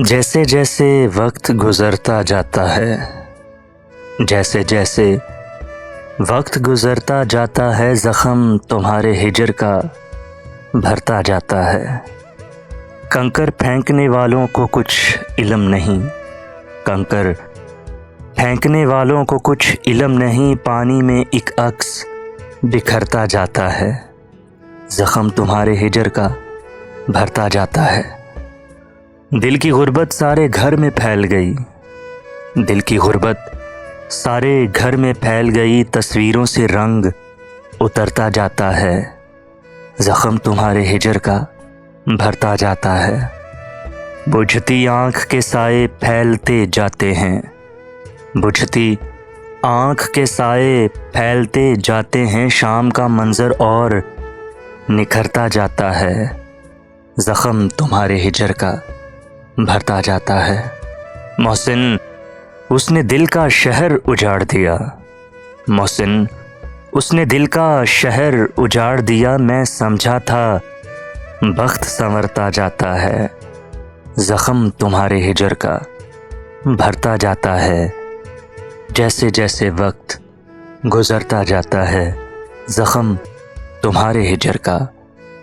جیسے جیسے وقت گزرتا جاتا ہے، جیسے جیسے وقت گزرتا جاتا ہے، زخم تمہارے ہجر کا بھرتا جاتا ہے۔ کنکر پھینکنے والوں کو کچھ علم نہیں، کنکر پھینکنے والوں کو کچھ علم نہیں، پانی میں ایک عکس بکھرتا جاتا ہے، زخم تمہارے ہجر کا بھرتا جاتا ہے۔ دل کی غربت سارے گھر میں پھیل گئی، دل کی غربت سارے گھر میں پھیل گئی، تصویروں سے رنگ اترتا جاتا ہے، زخم تمہارے ہجر کا بھرتا جاتا ہے۔ بجھتی آنکھ کے سائے پھیلتے جاتے ہیں، بجھتی آنکھ کے سائے پھیلتے جاتے ہیں، شام کا منظر اور نکھرتا جاتا ہے، زخم تمہارے ہجر کا بھرتا جاتا ہے۔ محسن اس نے دل کا شہر اجاڑ دیا، محسن اس نے دل کا شہر اجاڑ دیا، میں سمجھا تھا بخت سنورتا جاتا ہے، زخم تمہارے ہجر کا بھرتا جاتا ہے۔ جیسے جیسے وقت گزرتا جاتا ہے، زخم تمہارے ہجر کا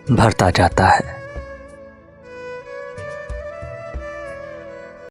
بھرتا جاتا ہے۔